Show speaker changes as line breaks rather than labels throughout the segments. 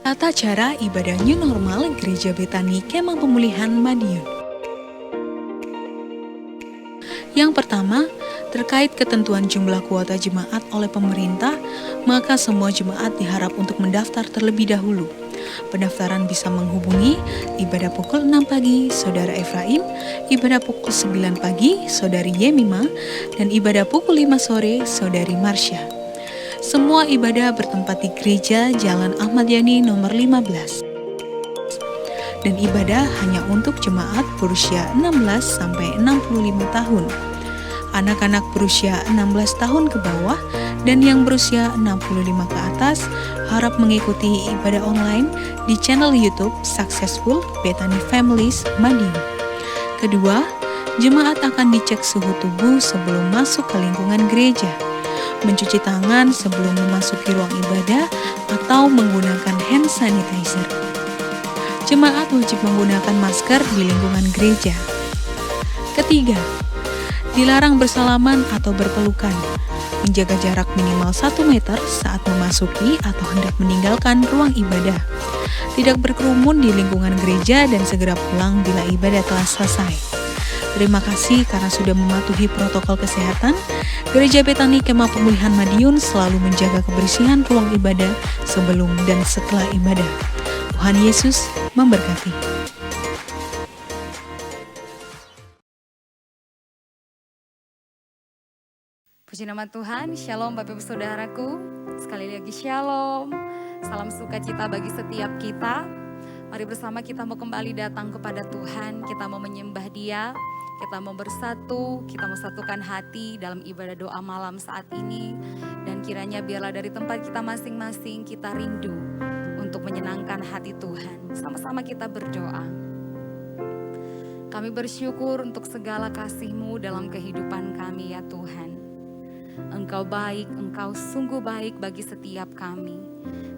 Tata cara ibadah new normal Gereja Betani Kemah Pemulihan Madiun. Yang pertama, terkait ketentuan jumlah kuota jemaat oleh pemerintah, maka semua jemaat diharap untuk mendaftar terlebih dahulu. Pendaftaran bisa menghubungi ibadah pukul 6 pagi Saudara Efraim, ibadah pukul 9 pagi Saudari Yemima, dan ibadah pukul 5 sore Saudari Marsha. Semua ibadah bertempat di Gereja Jalan Ahmad Yani nomor 15. Dan ibadah hanya untuk jemaat berusia 16 sampai 65 tahun. Anak-anak berusia 16 tahun ke bawah dan yang berusia 65 ke atas harap mengikuti ibadah online di channel YouTube Successful Betani Families Madiun. Kedua, jemaat akan dicek suhu tubuh sebelum masuk ke lingkungan gereja, mencuci tangan sebelum memasuki ruang ibadah atau menggunakan hand sanitizer. Jemaat wajib menggunakan masker di lingkungan gereja. Ketiga, dilarang bersalaman atau berpelukan, menjaga jarak minimal 1 meter saat memasuki atau hendak meninggalkan ruang ibadah, tidak berkerumun di lingkungan gereja dan segera pulang bila ibadah telah selesai. Terima kasih karena sudah mematuhi protokol kesehatan. Gereja Betani Kemah Pemulihan Madiun selalu menjaga kebersihan ruang ibadah sebelum dan setelah ibadah. Tuhan Yesus memberkati.
Puji nama Tuhan, Shalom Bapak Ibu Saudaraku, sekali lagi Shalom, salam sukacita bagi setiap kita. Mari bersama kita mau kembali datang kepada Tuhan, kita mau menyembah Dia, kita mau bersatu, kita mau satukan hati dalam ibadah doa malam saat ini. Dan kiranya biarlah dari tempat kita masing-masing kita rindu untuk menyenangkan hati Tuhan. Sama-sama kita berdoa. Kami bersyukur untuk segala kasih-Mu dalam kehidupan kami ya Tuhan. Engkau baik, Engkau sungguh baik bagi setiap kami.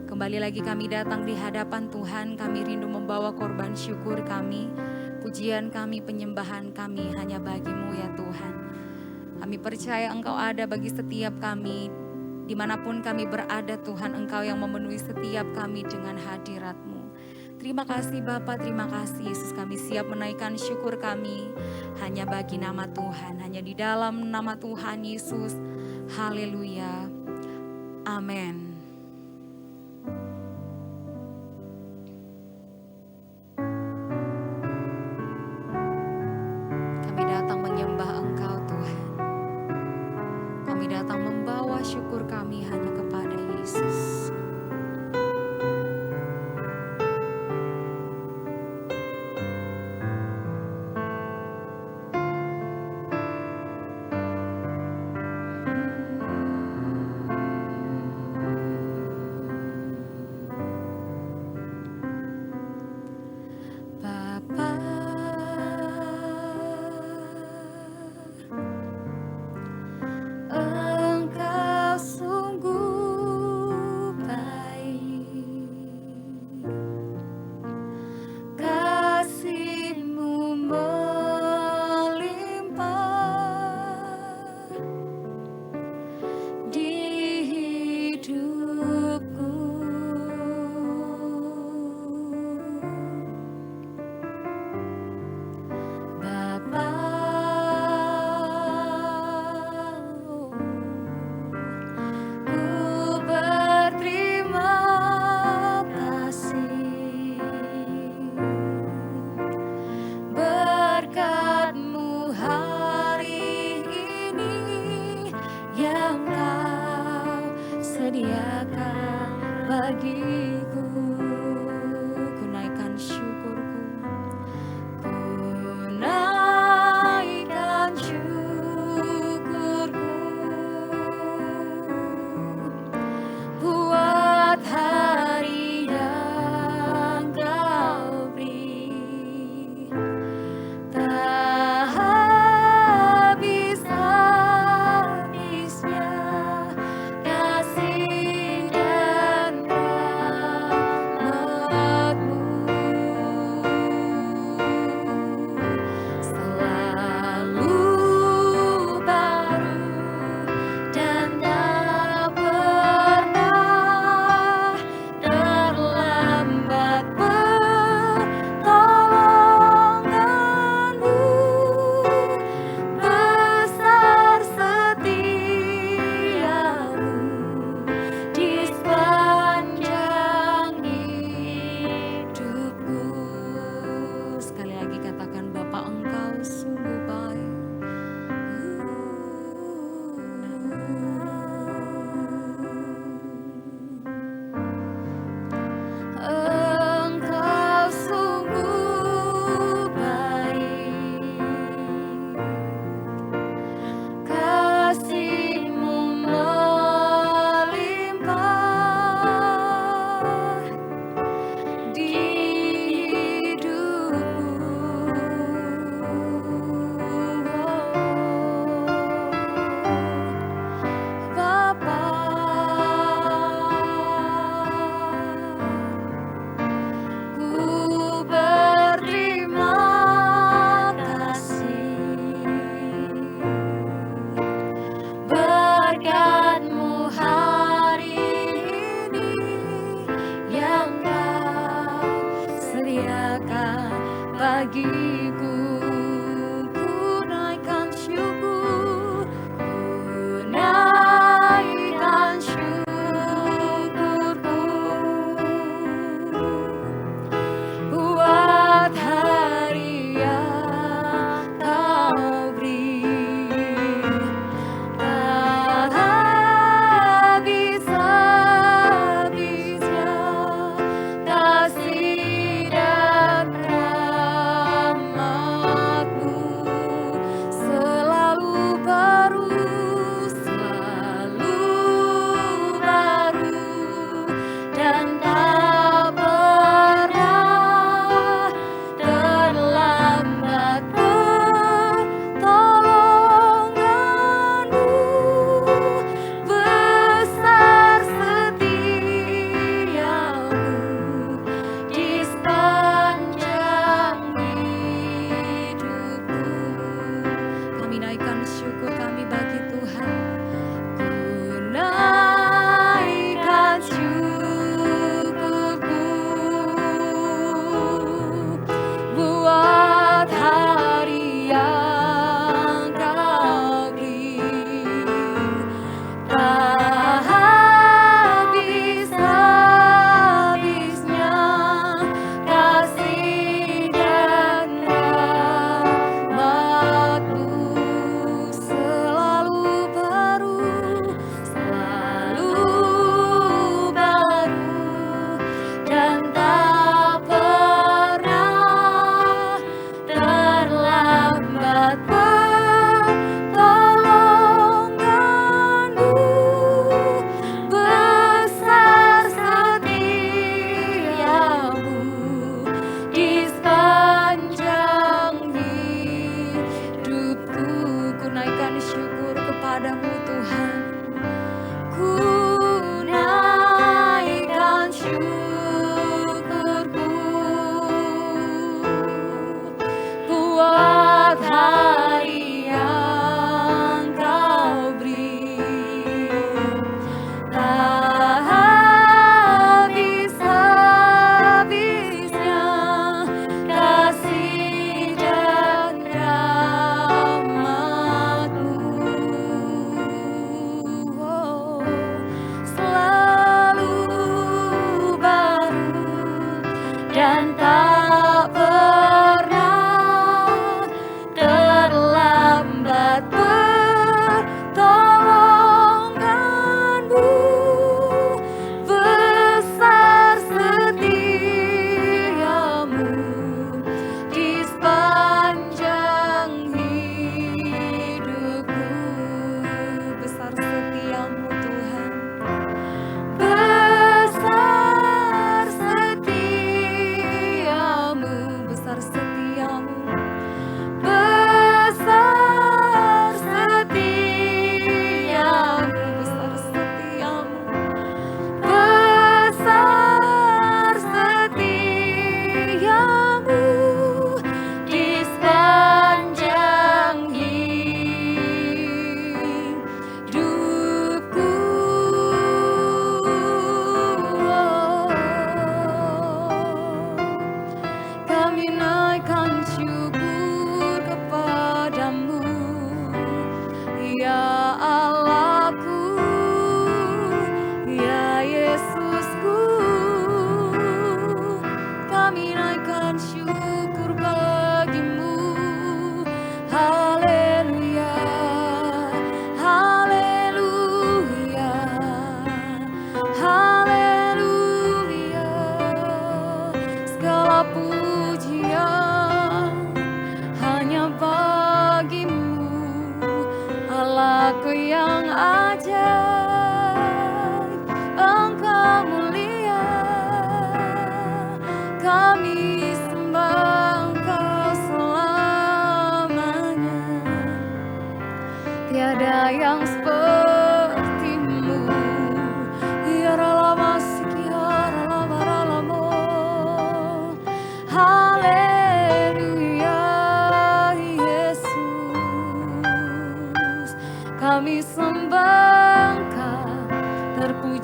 Kembali lagi kami datang di hadapan Tuhan, kami rindu membawa korban syukur kami, pujian kami, penyembahan kami hanya bagi-Mu ya Tuhan. Kami percaya Engkau ada bagi setiap kami, dimanapun kami berada Tuhan, Engkau yang memenuhi setiap kami dengan hadirat-Mu. Terima kasih Bapa, terima kasih Yesus, kami siap menaikkan syukur kami hanya bagi nama Tuhan, hanya di dalam nama Tuhan Yesus. Haleluya. Amin. Kami datang menyembah Engkau Tuhan. Kami datang membawa syukur kami hanya kepada Yesus.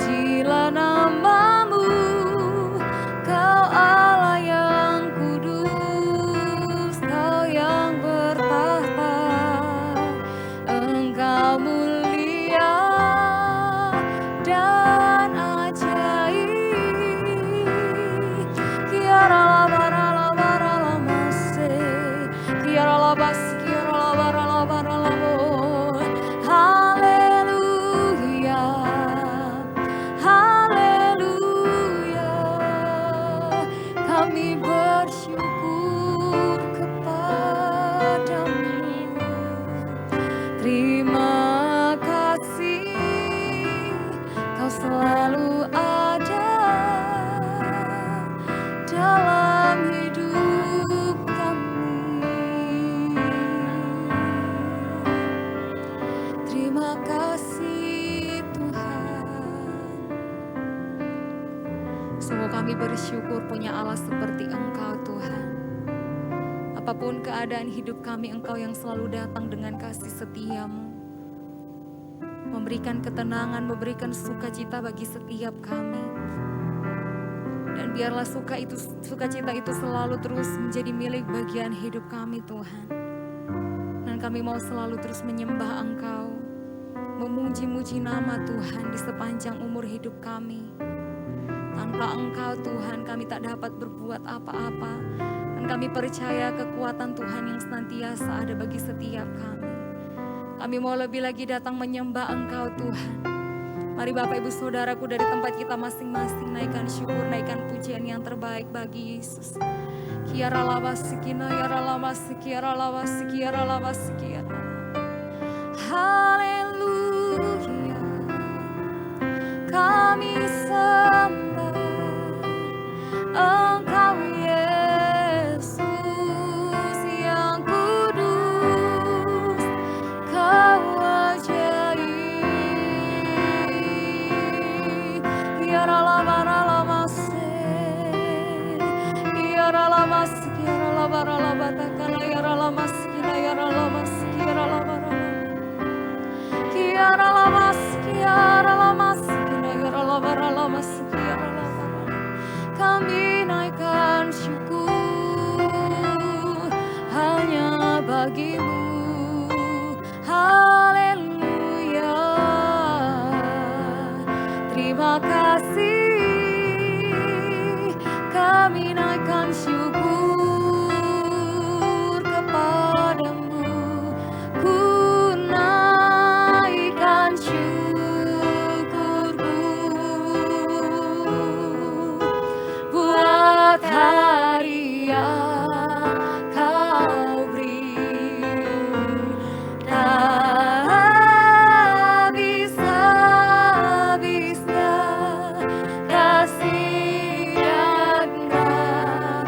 Pujilah namamu, Kau Allah yang kudus, Kau yang bertahta, Engkau mulia dan ajaib. Kiara la bara la bara la mase, kiara la bas, kiara la bara la bara la bo. Haleluya, haleluya. Kami bersyukur kepadamu. Terima kasih, Kau selalu ada dalam hidup kami. Terima kasih Tuhan. Sungguh kami bersyukur punya Allah seperti Engkau Tuhan. Apapun keadaan hidup kami, Engkau yang selalu datang dengan kasih setia-Mu, memberikan ketenangan, memberikan sukacita bagi setiap kami. Dan biarlah sukacita itu selalu terus menjadi milik bagian hidup kami Tuhan. Dan kami mau selalu terus menyembah Engkau, memuji-muji nama Tuhan di sepanjang umur hidup kami. Tanpa Engkau Tuhan, kami tak dapat berbuat apa-apa. Dan kami percaya kekuatan Tuhan yang senantiasa ada bagi setiap kami. Kami mau lebih lagi datang menyembah Engkau Tuhan. Mari Bapak Ibu Saudaraku, dari tempat kita masing-masing naikkan syukur, naikkan pujian yang terbaik bagi Yesus. Kiara lawasikina, yara lawasikira, lawasikira, lawasikira. Haleluya, kami sembah Engkau Yesus yang kudus, Kau ajaib. Kiara labara lamase, kiara lamas, kiara labara labata kala yara lamas, kiara lamas, kiara labara. Kiara lamas, kiara lamas, kiara labara lamas, kiara labara. Kami naikkan syukur hanya bagi-Mu. Haleluya. Terima kasih, kami naikkan syukur kepadamu. Ku naikkan syukurku buat hari yang Kau beri. Tak bisa-bisa kasih dan rahmat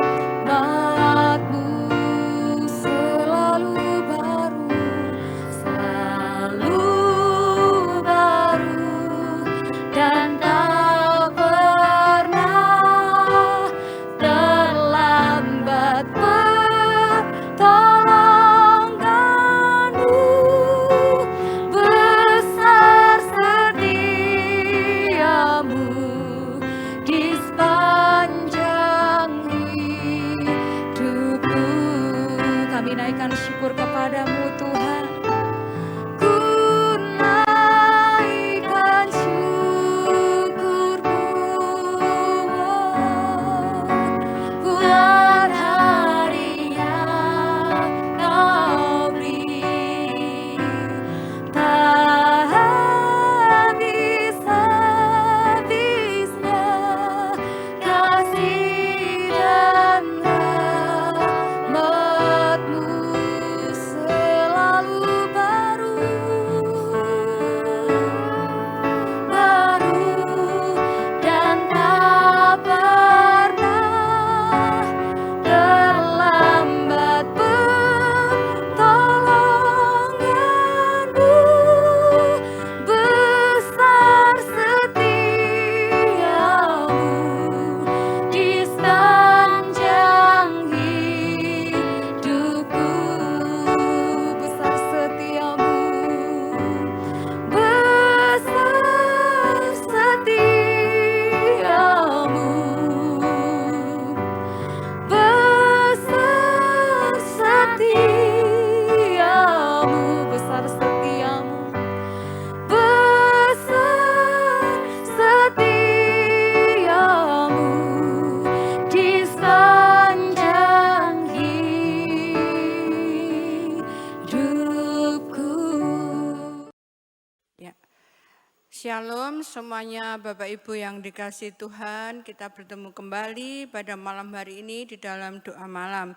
Shalom semuanya Bapak Ibu yang dikasihi Tuhan, kita bertemu kembali pada malam hari ini di dalam doa malam.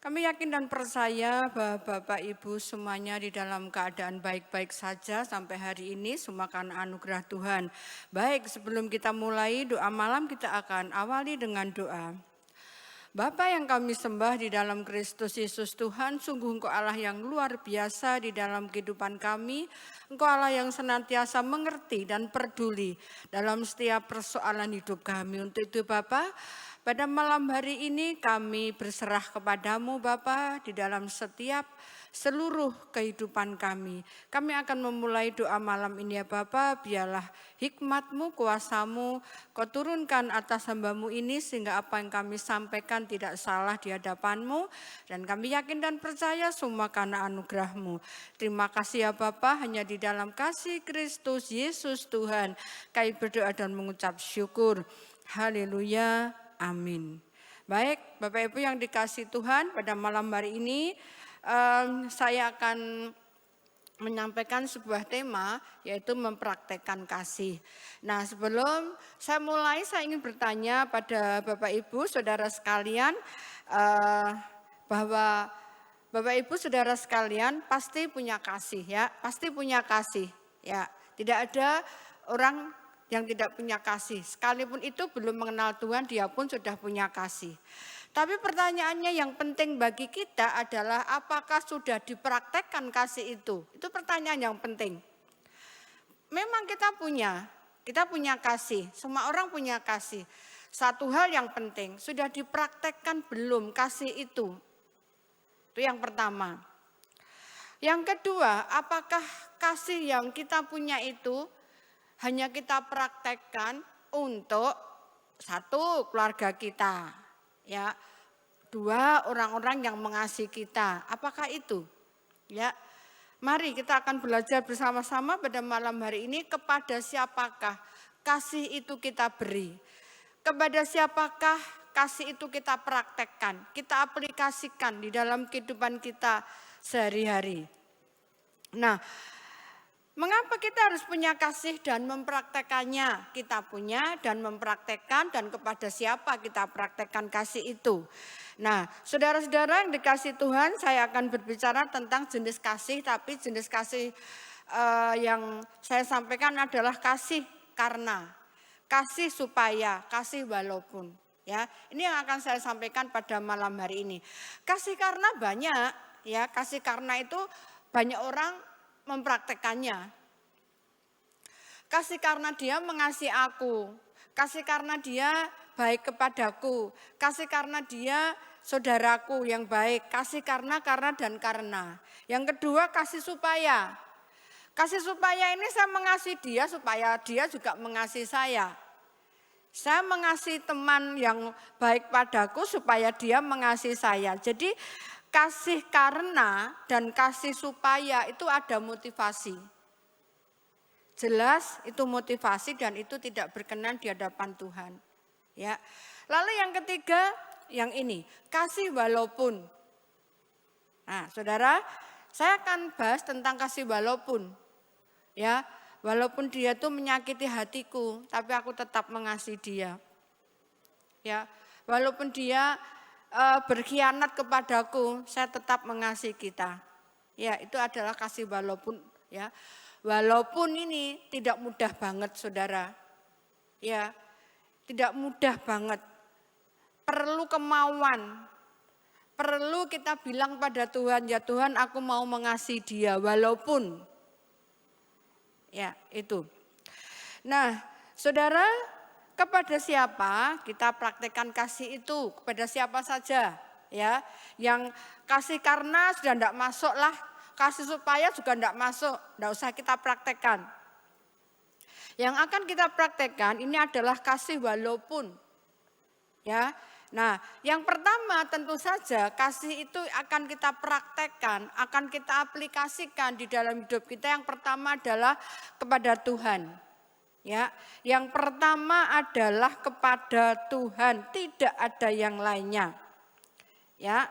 Kami yakin dan percaya bahwa Bapak Ibu semuanya di dalam keadaan baik-baik saja sampai hari ini, semua karena anugerah Tuhan. Baik, sebelum kita mulai doa malam kita akan awali dengan doa. Bapa yang kami sembah di dalam Kristus Yesus Tuhan, sungguh Engkau Allah yang luar biasa di dalam kehidupan kami. Engkau Allah yang senantiasa mengerti dan peduli dalam setiap persoalan hidup kami. Untuk itu Bapa, pada malam hari ini kami berserah kepadamu Bapa di dalam setiap seluruh kehidupan kami. Kami akan memulai doa malam ini ya Bapa, biarlah hikmat-Mu, kuasa-Mu, Kau turunkan atas hamba-Mu ini sehingga apa yang kami sampaikan tidak salah di hadapan-Mu. Dan kami yakin dan percaya semua karena anugerah-Mu. Terima kasih ya Bapa, hanya di dalam kasih Kristus Yesus Tuhan kami berdoa dan mengucap syukur. Haleluya, amin. Baik Bapak Ibu yang dikasihi Tuhan, pada malam hari ini saya akan menyampaikan sebuah tema yaitu mempraktekkan kasih. Nah sebelum saya mulai saya ingin bertanya pada Bapak Ibu Saudara sekalian bahwa Bapak Ibu Saudara sekalian pasti punya kasih ya, pasti punya kasih ya. Tidak ada orang yang tidak punya kasih, sekalipun itu belum mengenal Tuhan dia pun sudah punya kasih. Tapi pertanyaannya yang penting bagi kita adalah apakah sudah dipraktekkan kasih itu? Itu pertanyaan yang penting. Memang kita punya kasih, semua orang punya kasih. Satu hal yang penting, sudah dipraktekkan belum kasih itu? Itu yang pertama. Yang kedua, apakah kasih yang kita punya itu hanya kita praktekkan untuk satu keluarga kita, ya, dua orang-orang yang mengasihi kita, apakah itu? Ya, mari kita akan belajar bersama-sama pada malam hari ini kepada siapakah kasih itu kita beri, kepada siapakah kasih itu kita praktekkan, kita aplikasikan di dalam kehidupan kita sehari-hari. Nah, mengapa kita harus punya kasih dan mempraktekannya? Kita punya dan mempraktekkan dan kepada siapa kita praktekkan kasih itu. Nah, saudara-saudara yang dikasihi Tuhan, saya akan berbicara tentang jenis kasih, tapi jenis kasih yang saya sampaikan adalah kasih karena, kasih supaya, kasih walaupun. Ya, ini yang akan saya sampaikan pada malam hari ini. Kasih karena banyak, ya, kasih karena itu banyak orang mempraktekannya. Kasih karena dia mengasihi aku, kasih karena dia baik kepadaku, kasih karena dia saudaraku yang baik, kasih karena dan karena. Yang kedua kasih supaya. Kasih supaya ini saya mengasihi dia supaya dia juga mengasihi saya. Saya mengasihi teman yang baik padaku supaya dia mengasihi saya. Jadi kasih karena dan kasih supaya itu ada motivasi. Jelas itu motivasi dan itu tidak berkenan di hadapan Tuhan. Ya. Lalu yang ketiga, yang ini, kasih walaupun. Nah, Saudara, saya akan bahas tentang kasih walaupun. Ya, walaupun dia tuh menyakiti hatiku, tapi aku tetap mengasihi dia. Ya, walaupun dia berkhianat kepadaku, saya tetap mengasihi kita. Ya, itu adalah kasih walaupun, ya. Walaupun ini tidak mudah banget, Saudara. Ya, tidak mudah banget. Perlu kemauan. Perlu kita bilang pada Tuhan, ya Tuhan, aku mau mengasihi dia walaupun. Ya, itu. Nah, Saudara, kepada siapa kita praktekkan kasih itu? Kepada siapa saja, ya? Yang kasih karena sudah tidak masuk lah, kasih supaya juga tidak masuk, tidak usah kita praktekkan. Yang akan kita praktekkan ini adalah kasih walaupun, ya. Nah, yang pertama tentu saja kasih itu akan kita praktekkan, akan kita aplikasikan di dalam hidup kita. Yang pertama adalah kepada Tuhan. Ya, yang pertama adalah kepada Tuhan, tidak ada yang lainnya. Ya.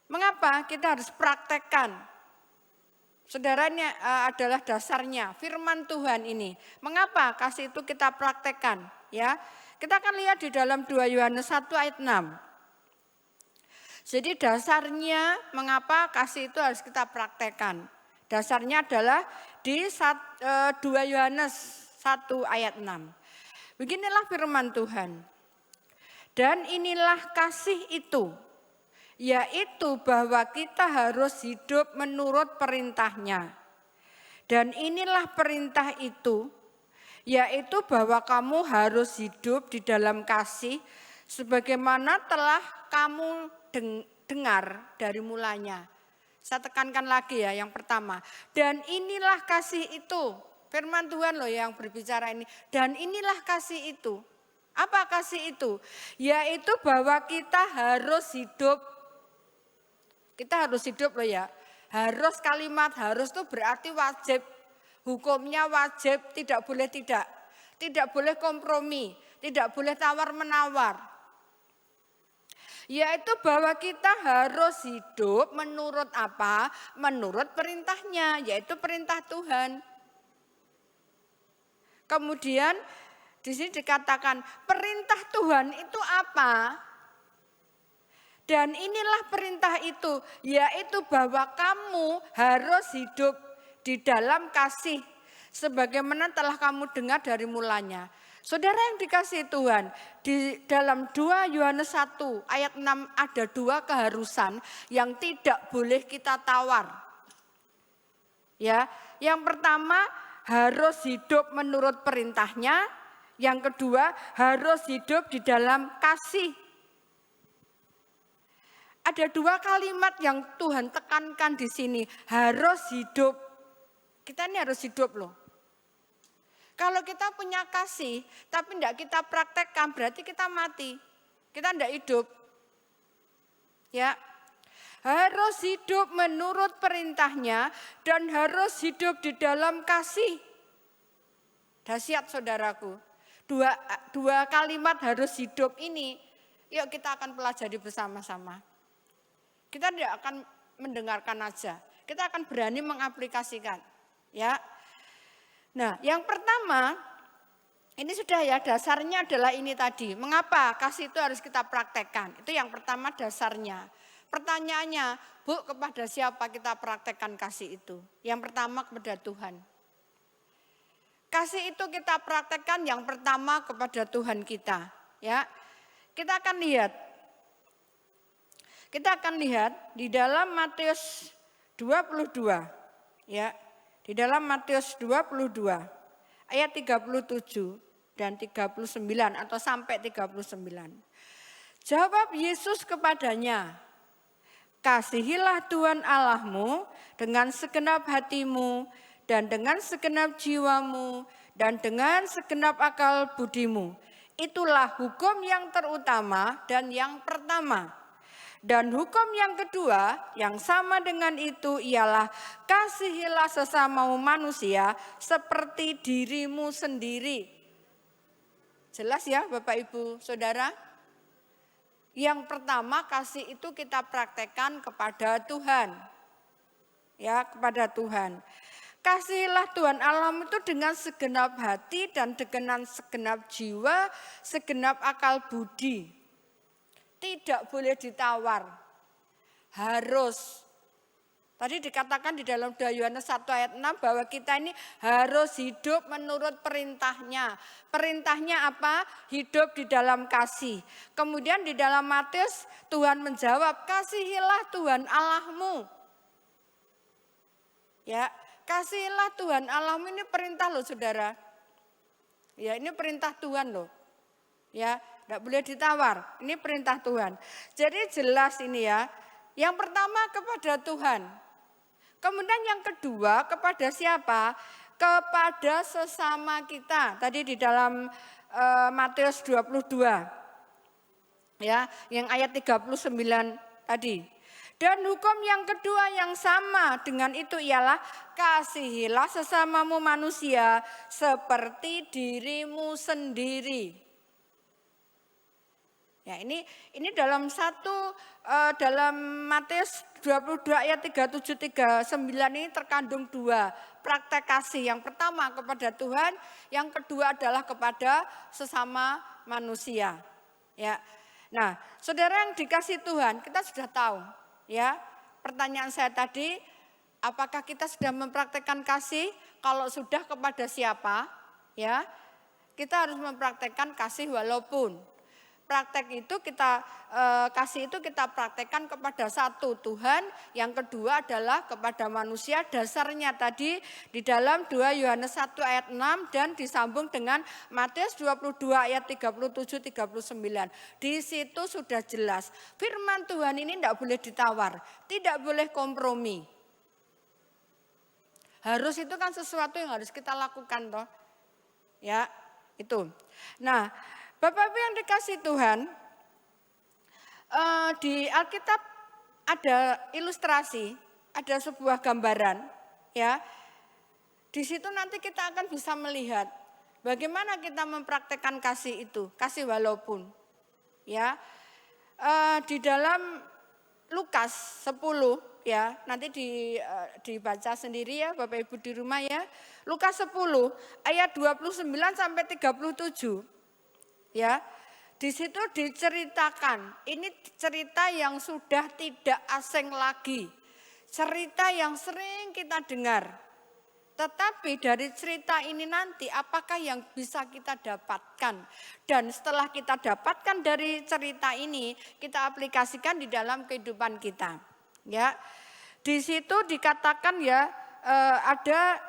Mengapa kita harus praktekkan? Saudara, ini adalah dasarnya firman Tuhan ini. Mengapa kasih itu kita praktekkan? Ya, kita akan lihat di dalam 2 Yohanes 1 ayat 6. Jadi dasarnya mengapa kasih itu harus kita praktekkan. Dasarnya adalah di 2 Yohanes 1 ayat 6. Beginilah firman Tuhan. Dan inilah kasih itu, yaitu bahwa kita harus hidup menurut perintahnya. Dan inilah perintah itu, yaitu bahwa kamu harus hidup di dalam kasih sebagaimana telah kamu dengar dari mulanya. Saya tekankan lagi ya yang pertama. Dan inilah kasih itu, firman Tuhan loh yang berbicara ini. Dan inilah kasih itu. Apa kasih itu? Yaitu bahwa kita harus hidup. Kita harus hidup loh ya. Harus, kalimat harus itu berarti wajib. Hukumnya wajib, tidak boleh tidak. Tidak boleh kompromi, tidak boleh tawar-menawar. Yaitu bahwa kita harus hidup menurut apa? Menurut perintahnya, yaitu perintah Tuhan. Kemudian di sini dikatakan perintah Tuhan itu apa? Dan inilah perintah itu, yaitu bahwa kamu harus hidup di dalam kasih sebagaimana telah kamu dengar dari mulanya. Saudara yang dikasihi Tuhan, di dalam 2 Yohanes 1 ayat 6 ada 2 keharusan yang tidak boleh kita tawar. Ya, yang pertama harus hidup menurut perintahnya, yang kedua harus hidup di dalam kasih. Ada 2 kalimat yang Tuhan tekankan di sini, harus hidup. Kita ini harus hidup loh. Kalau kita punya kasih, tapi tidak kita praktekkan, berarti kita mati. Kita tidak hidup. Ya, harus hidup menurut perintahnya dan harus hidup di dalam kasih. Dahsyat saudaraku. Dua kalimat harus hidup ini, yuk kita akan pelajari bersama-sama. Kita tidak akan mendengarkan aja, kita akan berani mengaplikasikan. Ya. Nah, yang pertama, ini sudah ya dasarnya adalah ini tadi. Mengapa kasih itu harus kita praktekkan? Itu yang pertama dasarnya. Pertanyaannya, Bu, kepada siapa kita praktekkan kasih itu? Yang pertama kepada Tuhan. Kasih itu kita praktekkan yang pertama kepada Tuhan kita. Ya, kita akan lihat di dalam Matius 22. Ya. Di dalam Matius 22 ayat 37 dan 39 atau sampai 39. Jawab Yesus kepadanya, kasihilah Tuhan Allahmu dengan segenap hatimu dan dengan segenap jiwamu dan dengan segenap akal budimu. Itulah hukum yang terutama dan yang pertama. Dan hukum yang kedua yang sama dengan itu ialah kasihilah sesamamu manusia seperti dirimu sendiri. Jelas ya Bapak Ibu Saudara? Yang pertama kasih itu kita praktekkan kepada Tuhan. Ya, kepada Tuhan. Kasihilah Tuhan Allahmu itu dengan segenap hati dan dengan segenap jiwa, segenap akal budi. Tidak boleh ditawar, harus. Tadi dikatakan di dalam 2 Yohanes 1 ayat 6 bahwa kita ini harus hidup menurut perintahnya. Perintahnya apa? Hidup di dalam kasih. Kemudian di dalam Matius Tuhan menjawab, kasihilah Tuhan Allahmu. Ya, kasihilah Tuhan Allahmu ini perintah loh saudara. Ya, ini perintah Tuhan loh. Ya, tidak boleh ditawar, ini perintah Tuhan. Jadi jelas ini ya, yang pertama kepada Tuhan. Kemudian yang kedua kepada siapa? Kepada sesama kita. Tadi di dalam Matius 22, ya, yang ayat 39 tadi. Dan hukum yang kedua yang sama dengan itu ialah kasihilah sesamamu manusia seperti dirimu sendiri. Ya, ini dalam dalam Matius 22 ayat 37-39 ini terkandung dua praktek kasih. Yang pertama kepada Tuhan, yang kedua adalah kepada sesama manusia. Ya. Nah, saudara yang dikasih Tuhan, kita sudah tahu, ya. Pertanyaan saya tadi, apakah kita sudah mempraktekkan kasih? Kalau sudah, kepada siapa? Ya. Kita harus mempraktekkan kasih walaupun. Praktek itu kasih itu kita praktekkan kepada satu Tuhan, yang kedua adalah kepada manusia. Dasarnya tadi di dalam 2 Yohanes 1 ayat 6 dan disambung dengan Matius 22 ayat 37-39. Di situ sudah jelas, firman Tuhan ini tidak boleh ditawar, tidak boleh kompromi. Harus itu kan sesuatu yang harus kita lakukan toh. Ya, itu. Nah, Bapak Ibu yang dikasih Tuhan, di Alkitab ada ilustrasi, ada sebuah gambaran, ya. Di situ nanti kita akan bisa melihat bagaimana kita mempraktekkan kasih itu, kasih walaupun, ya. Di dalam Lukas 10, ya, nanti dibaca sendiri ya Bapak Ibu di rumah ya. Lukas 10 ayat 29 sampai 37. Ya, di situ diceritakan, ini cerita yang sudah tidak asing lagi, cerita yang sering kita dengar. Tetapi dari cerita ini nanti apakah yang bisa kita dapatkan? Dan setelah kita dapatkan dari cerita ini, kita aplikasikan di dalam kehidupan kita. Ya, di situ dikatakan ya ada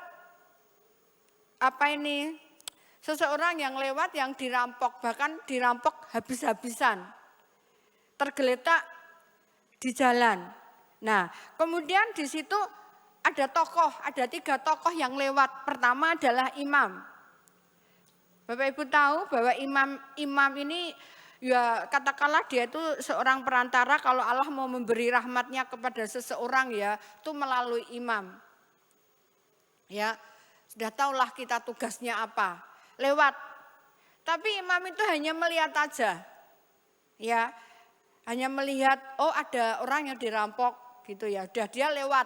seseorang yang lewat yang dirampok, bahkan dirampok habis-habisan, tergeletak di jalan. Nah, kemudian di situ ada 3 tokoh yang lewat. Pertama adalah imam. Bapak Ibu tahu bahwa imam ini ya katakanlah dia itu seorang perantara kalau Allah mau memberi rahmatnya kepada seseorang ya, itu melalui imam. Ya, sudah tahulah kita tugasnya apa. Lewat. Tapi imam itu hanya melihat aja. Ya. Hanya melihat, oh ada orang yang dirampok gitu ya. Udah dia lewat.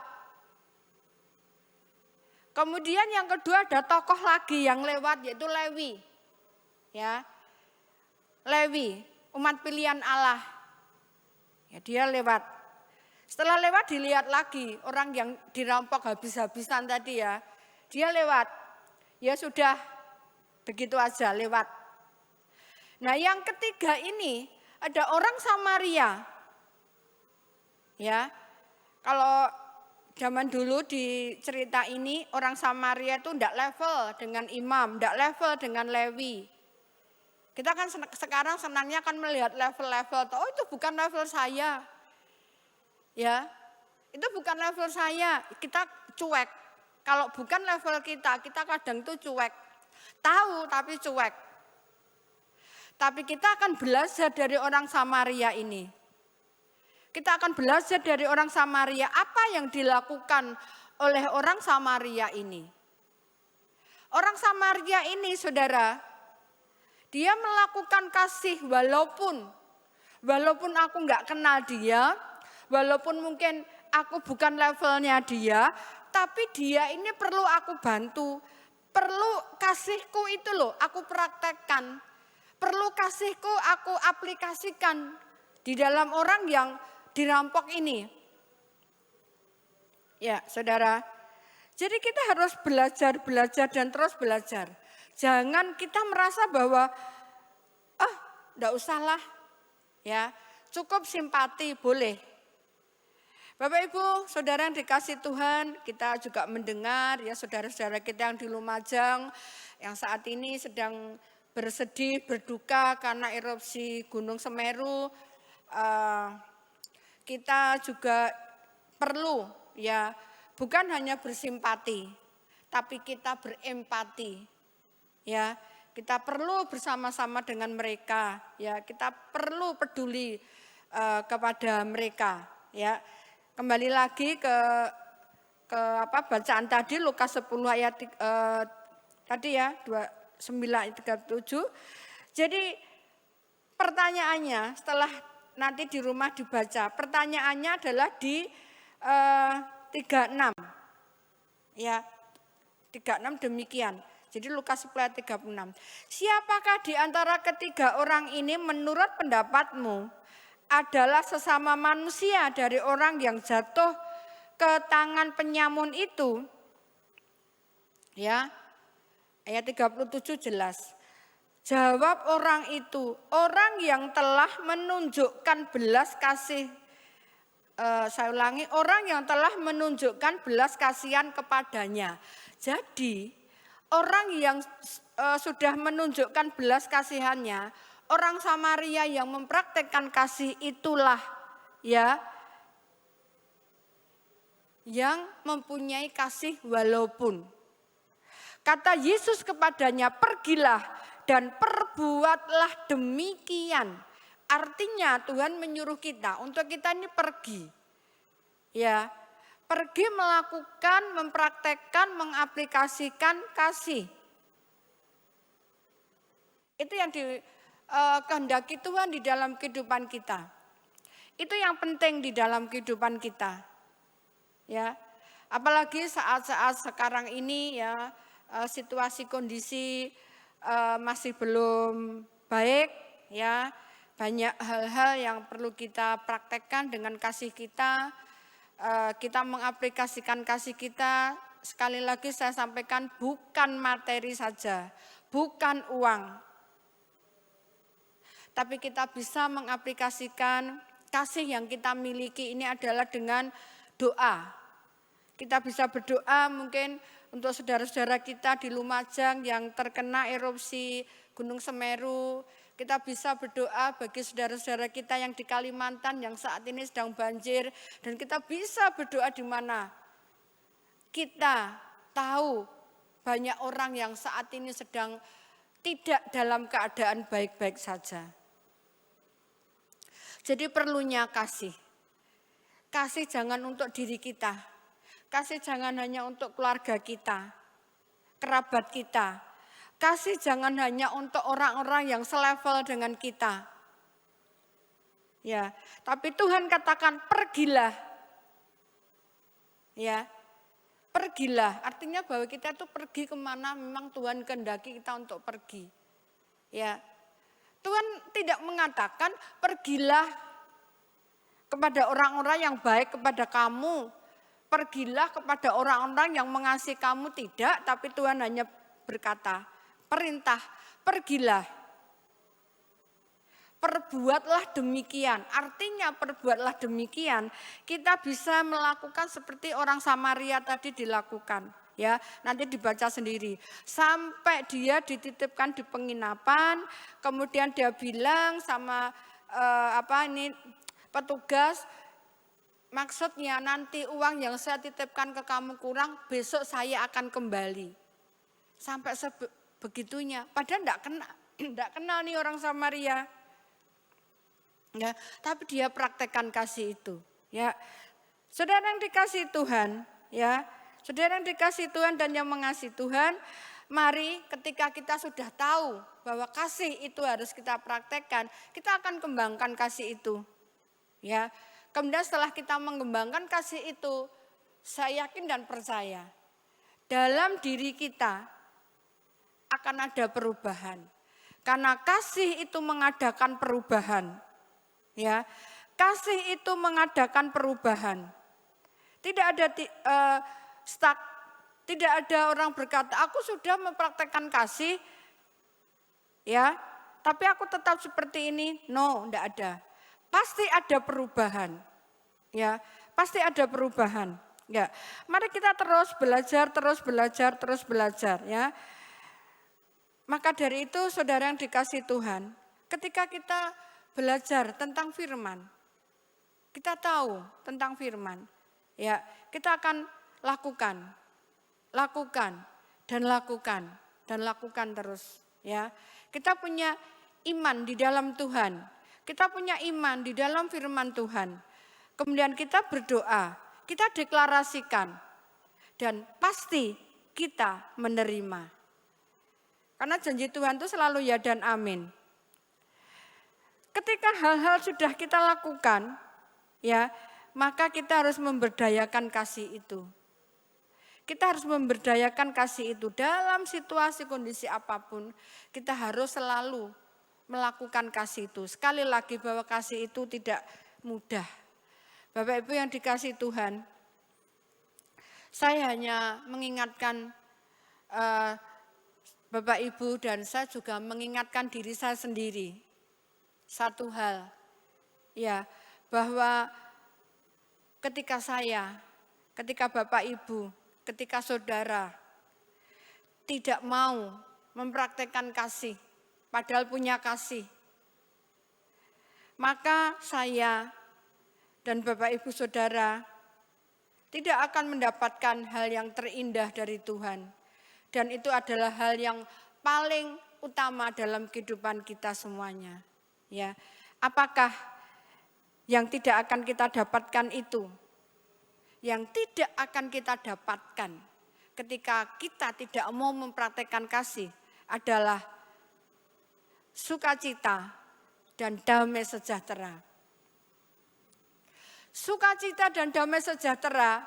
Kemudian yang kedua ada tokoh lagi yang lewat yaitu Lewi. Ya. Lewi, umat pilihan Allah. Ya, dia lewat. Setelah lewat dilihat lagi orang yang dirampok habis-habisan tadi ya. Dia lewat. Ya sudah. Begitu aja lewat. Nah, yang ketiga ini ada orang Samaria. Ya. Kalau zaman dulu di cerita ini orang Samaria itu enggak level dengan imam, enggak level dengan Lewi. Kita kan sekarang senangnya kan melihat level-level. Oh, itu bukan level saya. Ya. Itu bukan level saya. Kita cuek. Kalau bukan level kita kadang tuh cuek. Tahu tapi cuek. Tapi kita akan belajar dari orang Samaria ini. Kita akan belajar dari orang Samaria apa yang dilakukan oleh orang Samaria ini. Orang Samaria ini saudara, dia melakukan kasih walaupun aku enggak kenal dia, walaupun mungkin aku bukan levelnya dia, tapi dia ini perlu aku bantu. Perlu kasihku itu loh aku praktekkan. Perlu kasihku aku aplikasikan di dalam orang yang dirampok ini. Ya saudara, jadi kita harus belajar dan terus belajar. Jangan kita merasa bahwa enggak usahlah ya, cukup simpati boleh. Bapak Ibu, saudara yang dikasih Tuhan, kita juga mendengar ya saudara-saudara kita yang di Lumajang yang saat ini sedang bersedih, berduka karena erupsi Gunung Semeru. Kita juga perlu ya bukan hanya bersimpati, tapi kita berempati. Ya, kita perlu bersama-sama dengan mereka, ya kita perlu peduli kepada mereka, ya. Kembali lagi ke bacaan tadi Lukas 10 ayat tadi ya 29 ayat 37. Jadi pertanyaannya setelah nanti di rumah dibaca, pertanyaannya adalah di 36. Ya, 36 demikian. Jadi Lukas 10 ayat 36. Siapakah di antara ketiga orang ini menurut pendapatmu adalah sesama manusia dari orang yang jatuh ke tangan penyamun itu? Ya, ayat 37 jelas. Jawab orang itu, orang yang telah menunjukkan belas kasih. Saya ulangi, orang yang telah menunjukkan belas kasihan kepadanya. Jadi orang yang sudah menunjukkan belas kasihannya, orang Samaria yang mempraktekkan kasih itulah ya yang mempunyai kasih walaupun. Kata Yesus kepadanya, pergilah dan perbuatlah demikian. Artinya Tuhan menyuruh kita untuk kita ini pergi. Ya, pergi melakukan, mempraktekkan, mengaplikasikan kasih. Itu yang dikehendaki Tuhan di dalam kehidupan kita. Itu yang penting di dalam kehidupan kita. Ya. Apalagi saat-saat sekarang ini ya, situasi kondisi masih belum baik ya. Banyak hal-hal yang perlu kita praktekkan dengan kasih kita. Kita mengaplikasikan kasih kita, sekali lagi saya sampaikan, bukan materi saja, bukan uang. Tapi kita bisa mengaplikasikan kasih yang kita miliki ini adalah dengan doa. Kita bisa berdoa mungkin untuk saudara-saudara kita di Lumajang yang terkena erupsi Gunung Semeru. Kita bisa berdoa bagi saudara-saudara kita yang di Kalimantan yang saat ini sedang banjir. Dan kita bisa berdoa di mana kita tahu banyak orang yang saat ini sedang tidak dalam keadaan baik-baik saja. Jadi perlunya kasih. Kasih jangan untuk diri kita. Kasih jangan hanya untuk keluarga kita, kerabat kita. Kasih jangan hanya untuk orang-orang yang selevel dengan kita. Ya, tapi Tuhan katakan pergilah. Ya, pergilah. Artinya bahwa kita itu pergi kemana memang Tuhan kehendaki kita untuk pergi. Ya, Tuhan tidak mengatakan pergilah kepada orang-orang yang baik kepada kamu. Pergilah kepada orang-orang yang mengasihi kamu, tidak. Tapi Tuhan hanya berkata, perintah, pergilah. Perbuatlah demikian. Artinya perbuatlah demikian, kita bisa melakukan seperti orang Samaria tadi dilakukan. Ya, nanti dibaca sendiri. Sampai dia dititipkan di penginapan, kemudian dia bilang sama petugas, maksudnya nanti uang yang saya titipkan ke kamu kurang, besok saya akan kembali. Sampai begitunya, padahal enggak kenal nih orang Samaria. Ya, tapi dia praktekkan kasih itu, ya. Saudara yang dikasihi Tuhan, ya. Saudara yang dikasihi Tuhan dan yang mengasihi Tuhan, mari ketika kita sudah tahu bahwa kasih itu harus kita praktekkan, kita akan kembangkan kasih itu. Ya. Kemudian setelah kita mengembangkan kasih itu, saya yakin dan percaya dalam diri kita akan ada perubahan. Karena kasih itu mengadakan perubahan. Ya, kasih itu mengadakan perubahan. Tidak ada tidak ada orang berkata, aku sudah mempraktekkan kasih, ya, tapi aku tetap seperti ini. No, tidak ada. Pasti ada perubahan. Ya, pasti ada perubahan. Ya, mari kita terus belajar, ya. Maka dari itu saudara yang dikasihi Tuhan, ketika kita belajar tentang firman, kita tahu tentang firman, ya, kita akan lakukan terus, ya. Kita punya iman di dalam Tuhan, kita punya iman di dalam firman Tuhan. Kemudian kita berdoa, kita deklarasikan, dan pasti kita menerima. Karena janji Tuhan itu selalu ya dan amin. Ketika hal-hal sudah kita lakukan, ya, maka kita harus memberdayakan kasih itu. Kita harus memberdayakan kasih itu dalam situasi kondisi apapun. Kita harus selalu melakukan kasih itu. Sekali lagi bahwa kasih itu tidak mudah. Bapak Ibu yang dikasihi Tuhan, saya hanya mengingatkan Bapak Ibu dan saya juga mengingatkan diri saya sendiri. Satu hal, ya, bahwa ketika Bapak Ibu, ketika saudara tidak mau mempraktekkan kasih, padahal punya kasih, maka saya dan Bapak Ibu saudara tidak akan mendapatkan hal yang terindah dari Tuhan. Dan itu adalah hal yang paling utama dalam kehidupan kita semuanya. Ya, apakah yang tidak akan kita dapatkan itu? Yang tidak akan kita dapatkan ketika kita tidak mau mempraktekkan kasih adalah sukacita dan damai sejahtera. Sukacita dan damai sejahtera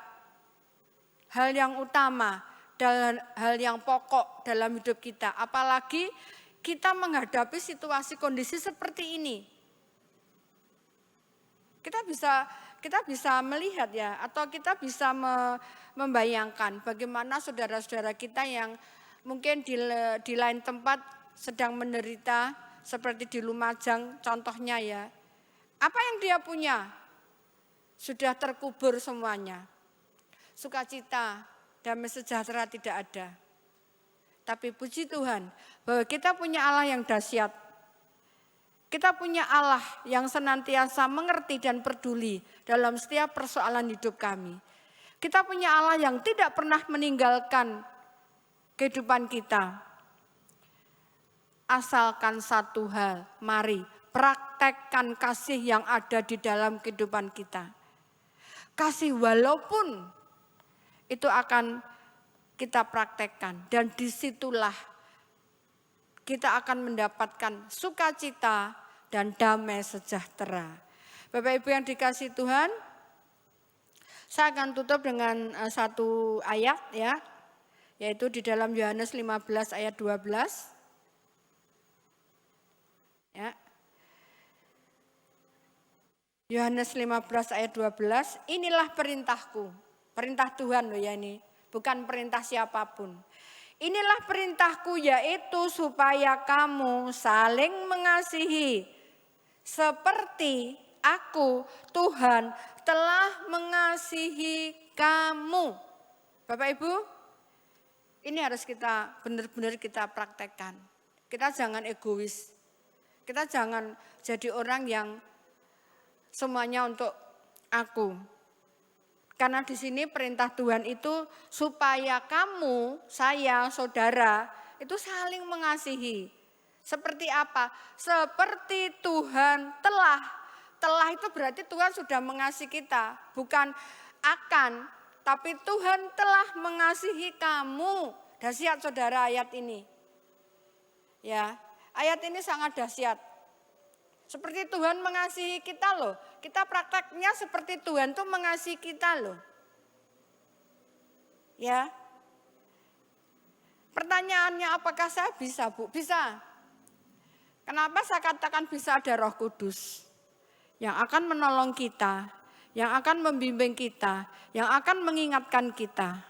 hal yang utama dan hal yang pokok dalam hidup kita. Apalagi kita menghadapi situasi kondisi seperti ini. Kita bisa melihat ya, atau kita bisa membayangkan bagaimana saudara-saudara kita yang mungkin di lain tempat sedang menderita, seperti di Lumajang contohnya ya. Apa yang dia punya? Sudah terkubur semuanya. Sukacita, damai sejahtera tidak ada. Tapi puji Tuhan bahwa kita punya Allah yang dahsyat. Kita punya Allah yang senantiasa mengerti dan peduli dalam setiap persoalan hidup kami. Kita punya Allah yang tidak pernah meninggalkan kehidupan kita. Asalkan satu hal, mari praktekkan kasih yang ada di dalam kehidupan kita. Kasih walaupun itu akan kita praktekkan dan disitulah kita akan mendapatkan sukacita dan damai sejahtera. Bapak Ibu yang dikasihi Tuhan, saya akan tutup dengan satu ayat ya, yaitu di dalam Yohanes 15 ayat 12. Ya. Yohanes 15 ayat 12, inilah perintahku. Perintah Tuhan loh ya ini, bukan perintah siapapun. Inilah perintahku yaitu supaya kamu saling mengasihi. Seperti aku, Tuhan, telah mengasihi kamu. Bapak Ibu, ini harus kita benar-benar kita praktekkan. Kita jangan egois. Kita jangan jadi orang yang semuanya untuk aku. Karena di sini perintah Tuhan itu supaya kamu, saya, saudara, itu saling mengasihi. Seperti apa? Seperti Tuhan telah. Telah itu berarti Tuhan sudah mengasihi kita. Bukan akan, tapi Tuhan telah mengasihi kamu. Dahsyat saudara ayat ini. Ya, ayat ini sangat dahsyat. Seperti Tuhan mengasihi kita loh. Kita prakteknya seperti Tuhan tuh mengasihi kita loh. Ya. Pertanyaannya apakah saya bisa, Bu? Bisa. Kenapa saya katakan bisa? Ada Roh Kudus yang akan menolong kita, yang akan membimbing kita, yang akan mengingatkan kita.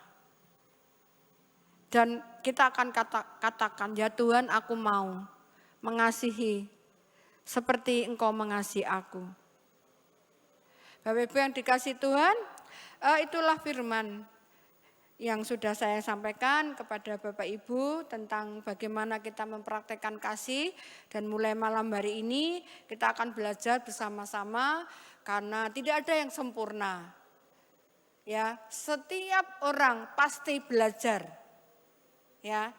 Dan kita akan katakan, ya Tuhan aku mau mengasihi seperti Engkau mengasihi aku. Bapak Ibu yang dikasihi Tuhan, itulah firman yang sudah saya sampaikan kepada Bapak Ibu tentang bagaimana kita mempraktekkan kasih. Dan mulai malam hari ini kita akan belajar bersama-sama karena tidak ada yang sempurna. Ya, setiap orang pasti belajar. Ya,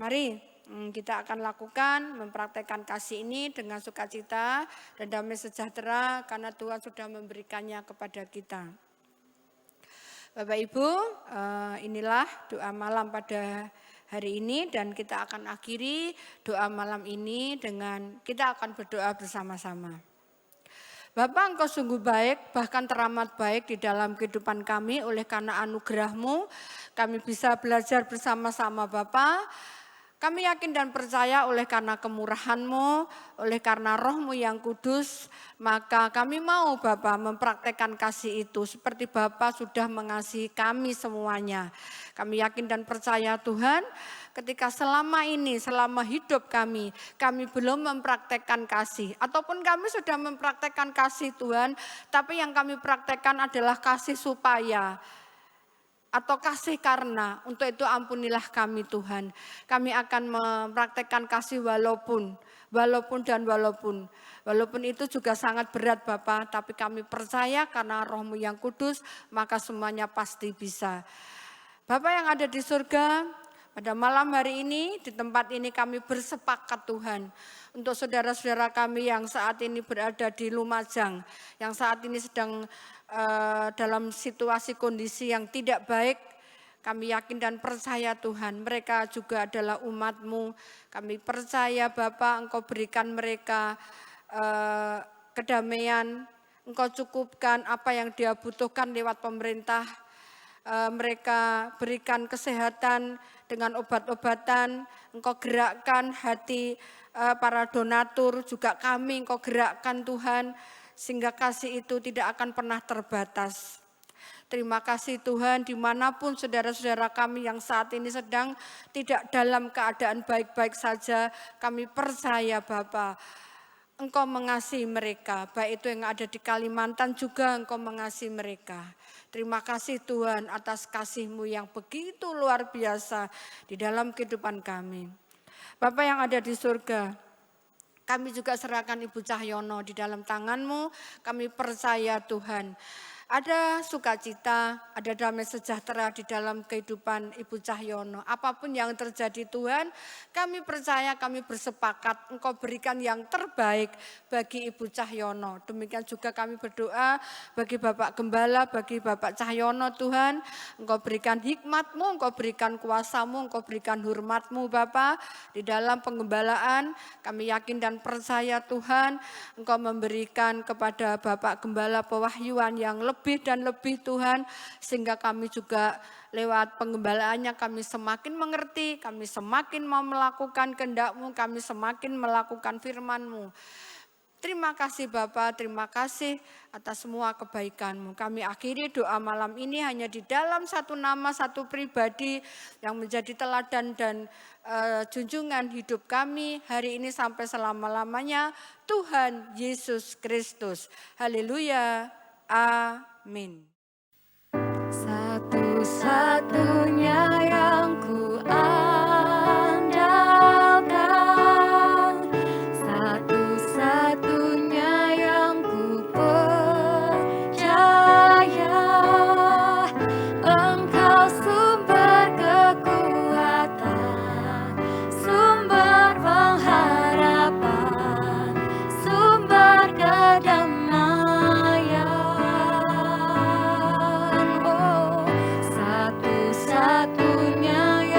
mari kita akan lakukan mempraktekkan kasih ini dengan sukacita dan damai sejahtera karena Tuhan sudah memberikannya kepada kita. Bapak Ibu, inilah doa malam pada hari ini, dan kita akan akhiri doa malam ini dengan kita akan berdoa bersama-sama. Bapa, Engkau sungguh baik, bahkan teramat baik di dalam kehidupan kami. Oleh karena anugerah-Mu, kami bisa belajar bersama-sama Bapa. Kami yakin dan percaya oleh karena kemurahan-Mu, oleh karena Roh-Mu yang kudus, maka kami mau Bapa mempraktekkan kasih itu seperti Bapa sudah mengasihi kami semuanya. Kami yakin dan percaya Tuhan, ketika selama ini, selama hidup kami belum mempraktekkan kasih. Ataupun kami sudah mempraktekkan kasih Tuhan, tapi yang kami praktekkan adalah kasih supaya atau kasih karena. Untuk itu ampunilah kami Tuhan. Kami akan mempraktekkan kasih walaupun itu juga sangat berat Bapa, tapi kami percaya karena Roh-Mu yang kudus, maka semuanya pasti bisa. Bapa yang ada di surga, pada malam hari ini di tempat ini kami bersepakat Tuhan untuk saudara-saudara kami yang saat ini berada di Lumajang, yang saat ini sedang dalam situasi kondisi yang tidak baik. Kami yakin dan percaya Tuhan, mereka juga adalah umat-Mu. Kami percaya Bapa, Engkau berikan mereka kedamaian, Engkau cukupkan apa yang dia butuhkan lewat pemerintah. Mereka berikan kesehatan dengan obat-obatan, Engkau gerakkan hati para donatur, juga kami Engkau gerakkan Tuhan, sehingga kasih itu tidak akan pernah terbatas. Terima kasih Tuhan, dimanapun saudara-saudara kami yang saat ini sedang tidak dalam keadaan baik-baik saja, kami percaya Bapa, Engkau mengasihi mereka, baik itu yang ada di Kalimantan juga Engkau mengasihi mereka. Terima kasih Tuhan atas kasih-Mu yang begitu luar biasa di dalam kehidupan kami. Bapa yang ada di surga, kami juga serahkan Ibu Cahyono di dalam tangan-Mu. Kami percaya Tuhan, ada sukacita, ada damai sejahtera di dalam kehidupan Ibu Cahyono. Apapun yang terjadi Tuhan, kami percaya, kami bersepakat Engkau berikan yang terbaik bagi Ibu Cahyono. Demikian juga kami berdoa bagi Bapak Gembala, bagi Bapak Cahyono Tuhan. Engkau berikan hikmat-Mu, Engkau berikan kuasa-Mu, Engkau berikan hormat-Mu Bapa. Di dalam penggembalaan kami yakin dan percaya Tuhan, Engkau memberikan kepada Bapak Gembala pewahyuan yang lebih dan lebih Tuhan, sehingga kami juga lewat penggembalaannya kami semakin mengerti, kami semakin mau melakukan kehendak-Mu, kami semakin melakukan firman-Mu. Terima kasih Bapa, terima kasih atas semua kebaikan-Mu. Kami akhiri doa malam ini hanya di dalam satu nama, satu pribadi yang menjadi teladan dan junjungan hidup kami hari ini sampai selama-lamanya, Tuhan Yesus Kristus. Haleluya. Amin.
Satu-satunya yang ku andalkan, satu-satunya yang ku percaya, Engkau sumber kekuatan, sumber pengharapan, sumber kedamaian. Satu-satunya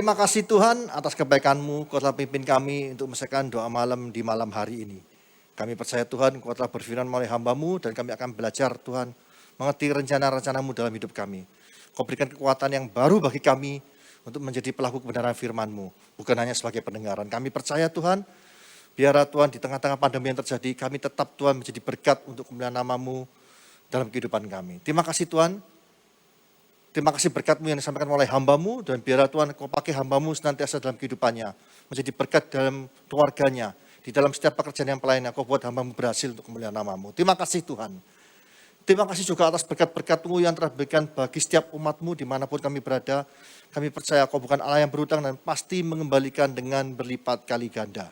Terima kasih Tuhan atas kebaikan-Mu, Kau telah pimpin kami untuk menyelesaikan doa malam di malam hari ini. Kami percaya Tuhan, Kau telah berfirman melalui hamba-Mu dan kami akan belajar Tuhan, mengerti rencana-rencana-Mu dalam hidup kami. Kau berikan kekuatan yang baru bagi kami untuk menjadi pelaku kebenaran firman-Mu, bukan hanya sebagai pendengaran. Kami percaya Tuhan, biarlah Tuhan di tengah-tengah pandemi yang terjadi, kami tetap Tuhan menjadi berkat untuk kemuliaan nama-Mu dalam kehidupan kami. Terima kasih Tuhan. Terima kasih berkat-Mu yang disampaikan oleh hamba-Mu, dan biarlah Tuhan Kau pakai hamba-Mu senantiasa dalam kehidupannya, menjadi berkat dalam keluarganya, di dalam setiap pekerjaan yang pelayannya. Kau buat hamba-Mu berhasil untuk kemuliaan nama-Mu. Terima kasih Tuhan. Terima kasih juga atas berkat-berkat-Mu yang telah diberikan bagi setiap umat-Mu dimanapun kami berada. Kami percaya Kau bukan Allah yang berhutang dan pasti mengembalikan dengan berlipat kali ganda.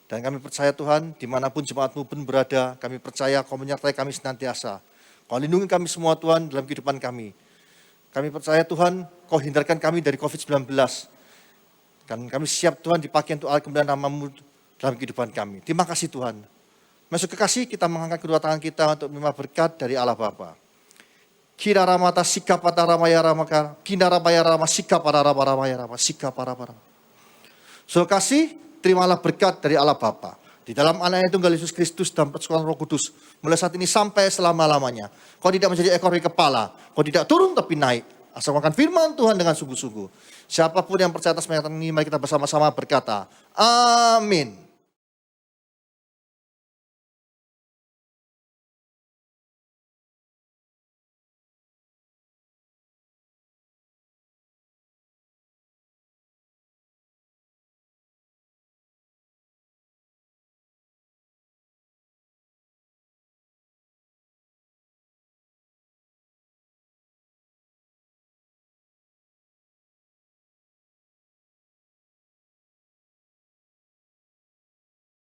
Dan kami percaya Tuhan, dimanapun jemaat-Mu pun berada, kami percaya Kau menyertai kami senantiasa. Kau lindungi kami semua Tuhan dalam kehidupan kami. Kami percaya Tuhan, Kau hindarkan kami dari COVID-19. Dan kami siap Tuhan dipakai untuk kemuliaan nama-Mu dalam kehidupan kami. Terima kasih Tuhan. Masuk kekasih, kita mengangkat kedua tangan kita untuk menerima berkat dari Allah Bapa. Kira ramata sikap pada ramaya ramaka, kina ramaya rama sikap pada ramaya rama sikap pada rama. So kasih, terimalah berkat dari Allah Bapa. Di dalam anaknya Tunggal Yesus Kristus dan persekutuan Roh Kudus. Mulai saat ini sampai selama-lamanya. Kau tidak menjadi ekor di kepala. Kau tidak turun tapi naik. Asal makan firman Tuhan dengan sungguh-sungguh. Siapapun yang percaya atas pernyataan ini, mari kita bersama-sama berkata, amin.